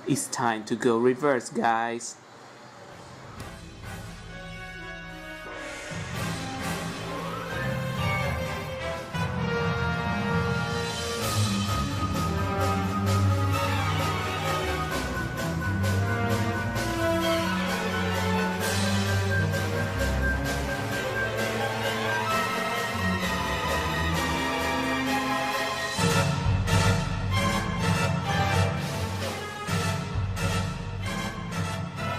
It's time to go reverse, guys.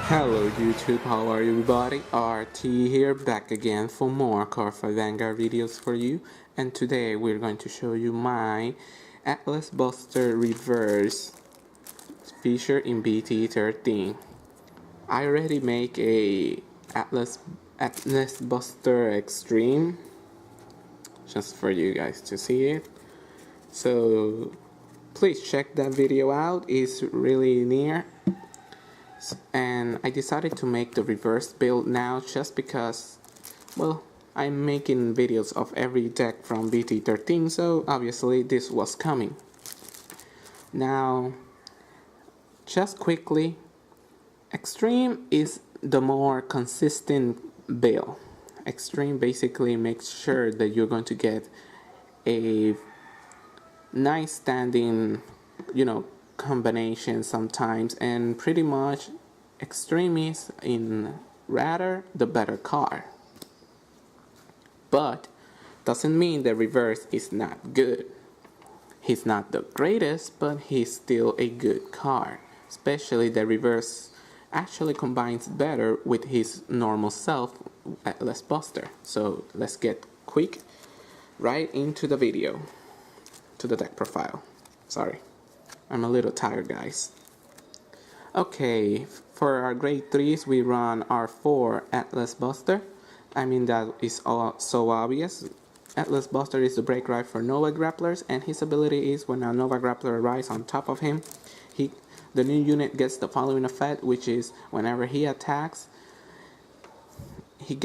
Hello YouTube, how are you everybody? RT here, back again for more Cardfight Vanguard videos for you. And today we're going to show you my Atlas Buster Reverse feature in BT13. I already make a Atlas Buster Extreme just for you guys to see it. So please check that video out, it's really near. And I decided to make the reverse build now just because, well, I'm making videos of every deck from BT13, so obviously this was coming. Now, just quickly, Extreme is the more consistent build. Extreme basically makes sure that you're going to get a nice standing, combination sometimes, and pretty much Extreme is in rather the better card. But doesn't mean the reverse is not good. He's not the greatest, but he's still a good card. Especially the reverse actually combines better with his normal self, Atlas Buster. So let's get quick right into the video, to the deck profile. Sorry, I'm a little tired, guys. Okay, for our grade 3s we run our 4 Atlas Buster. I mean, that is all so obvious. Atlas Buster is the break right for Nova Grapplers, and his ability is when a Nova Grappler arrives on top of him, the new unit gets the following effect, which is whenever he attacks, you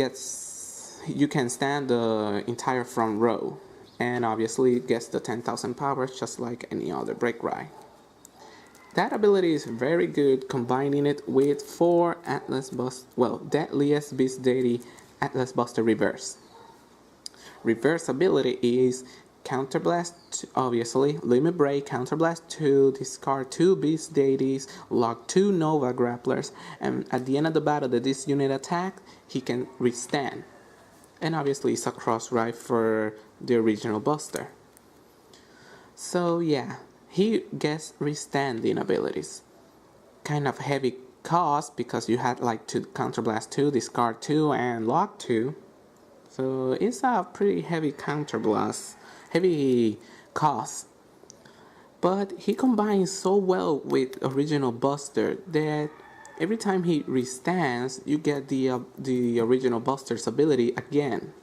can stand the entire front row, and obviously it gets the 10,000 powers just like any other break ride. That ability is very good, combining it with 4 Deadliest Beast Deity Atlas Buster Reverse. Reverse ability is Counterblast, obviously, Limit Break, Counterblast 2, discard 2 Beast Deities, lock 2 Nova Grapplers, and at the end of the battle that this unit attacks, he can restand. And obviously it's a cross ride for the original Buster. So yeah, he gets restanding abilities. Kind of heavy cost because you had like to Counterblast 2, discard 2, and lock 2. So it's a pretty heavy counterblast, heavy cost. But he combines so well with original Buster that every time he restands, you get the original Buster's ability again.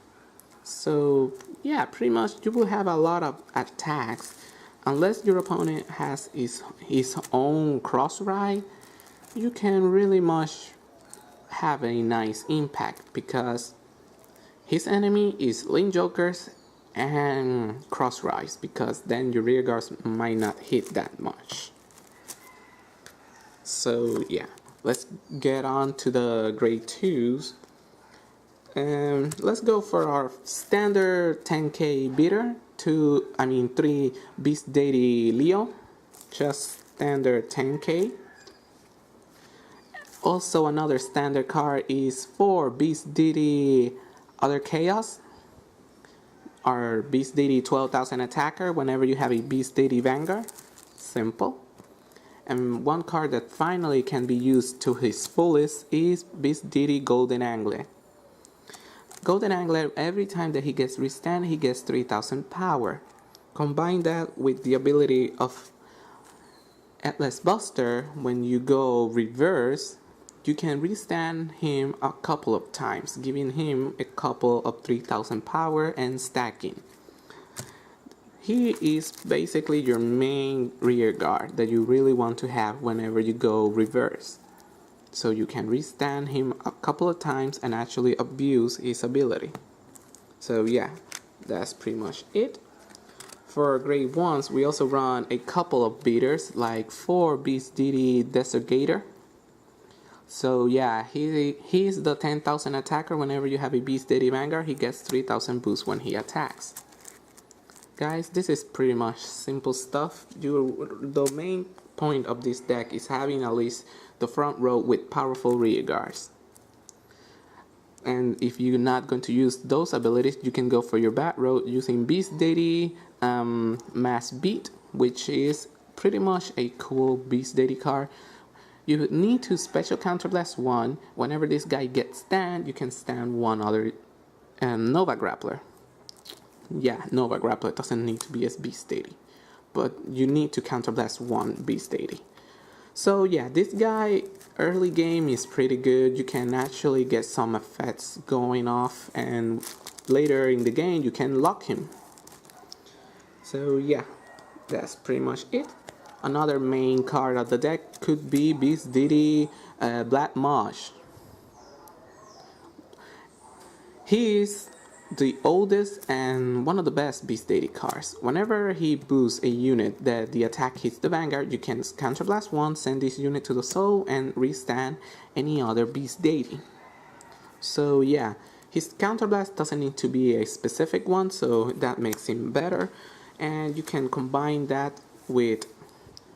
So yeah, pretty much you will have a lot of attacks. Unless your opponent has his own cross ride, you can really much have a nice impact because his enemy is Link Jokers and cross rides, because then your rear guards might not hit that much. So yeah, let's get on to the grade 2s. Let's go for our standard 10k beater. 3 Beast Deity Leo, just standard 10k. Also another standard card is 4 Beast Deity Other Chaos, our Beast Deity 12,000 attacker whenever you have a Beast Deity Vanguard. Simple. And one card that finally can be used to his fullest is Beast Deity Golden Angler. Golden Angler, every time that he gets restand, he gets 3,000 power. Combine that with the ability of Atlas Buster. When you go reverse, you can restand him a couple of times, giving him a couple of 3,000 power and stacking. He is basically your main rear guard that you really want to have whenever you go reverse. So you can restand him a couple of times and actually abuse his ability. So yeah, that's pretty much it. For grade 1s, we also run a couple of beaters, like 4 Beast Deity Desert Gator. So yeah, he's the 10,000 attacker. Whenever you have a Beast Deity Vanguard, he gets 3,000 boost when he attacks. Guys, this is pretty much simple stuff. The main point of this deck is having at least the front row with powerful rear guards. And if you're not going to use those abilities, you can go for your back row using Beast Deity Mass Beat, which is pretty much a cool Beast Deity card. You need to special counterblast one. Whenever this guy gets stand, you can stand one other Nova Grappler. Yeah, Nova Grappler doesn't need to be as Beast Deity, but you need to counterblast one Beast Deity. So yeah, this guy early game is pretty good. You can actually get some effects going off, and later in the game you can lock him. So yeah, that's pretty much it. Another main card of the deck could be Beast Deity Black Mage. He is the oldest and one of the best Beast Deity cards. Whenever he boosts a unit that the attack hits the Vanguard, you can counterblast one, send this unit to the soul, and restand any other Beast Deity. So yeah, his counterblast doesn't need to be a specific one, so that makes him better. And you can combine that with,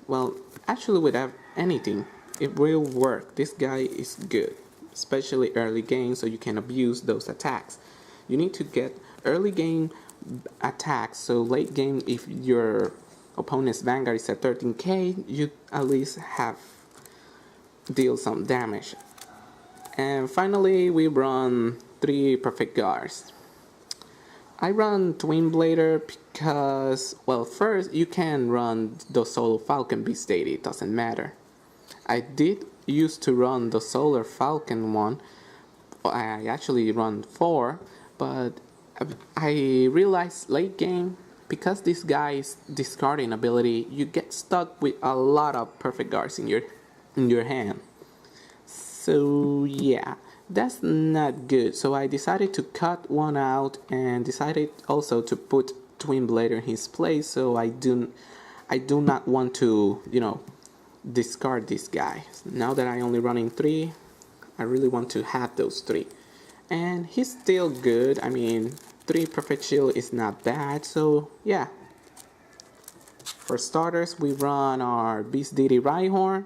well, actually with anything. It will work. This guy is good, especially early game, so you can abuse those attacks. You need to get early game attacks, so late game, if your opponent's Vanguard is at 13k, you at least have deal some damage. And finally, we run 3 Perfect Guards. I run Twin Blader because, well, first you can run the Solo Falcon Beast Deity, it doesn't matter. I did used to run the Solar Falcon one. I actually run 4, but I realized late game, because this guy is discarding ability, you get stuck with a lot of Perfect Guards in your hand. So yeah, that's not good. So I decided to cut one out, and decided also to put Twin Blader in his place, so I do not want to, discard this guy. Now that I only running 3, I really want to have those 3. And he's still good. I mean, 3 Perfect Shield is not bad, so yeah. For starters, we run our Beast Deity Rhyhorn.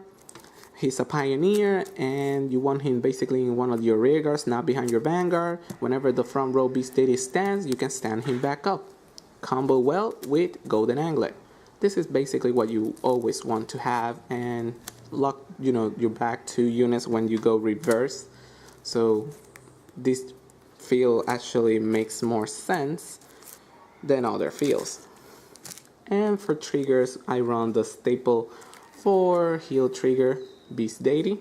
He's a pioneer, and you want him basically in one of your rear guards, not behind your Vanguard. Whenever the front row Beast Deity stands, you can stand him back up. Combo well with Golden Anglet. This is basically what you always want to have, and lock your back 2 units when you go reverse. So this field actually makes more sense than other fields. And for triggers, I run the staple 4 heal trigger Beast Deity,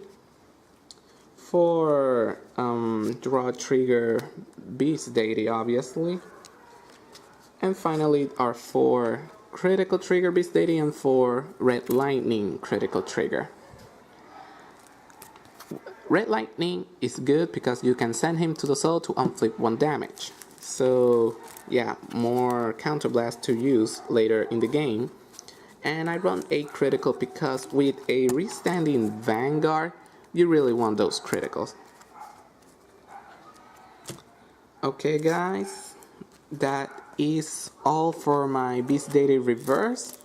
4 draw trigger Beast Deity, obviously, and finally our 4 critical trigger Beast Deity and 4 Red Lightning critical trigger. Red Lightning is good because you can send him to the soul to unflip 1 damage. So yeah, more counterblast to use later in the game. And I run a critical because with a restanding Vanguard, you really want those criticals. Okay guys, that is all for my Beast Deity Reverse.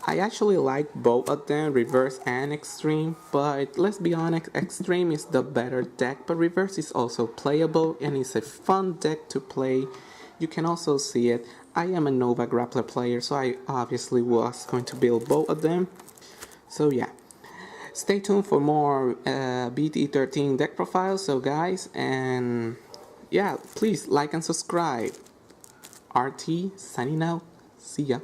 I actually like both of them, Reverse and Extreme, but let's be honest, Extreme is the better deck, but Reverse is also playable and it's a fun deck to play. You can also see it. I am a Nova Grappler player, so I obviously was going to build both of them. So yeah, stay tuned for more BT13 deck profiles, so guys, and yeah, please like and subscribe. RT signing out, see ya.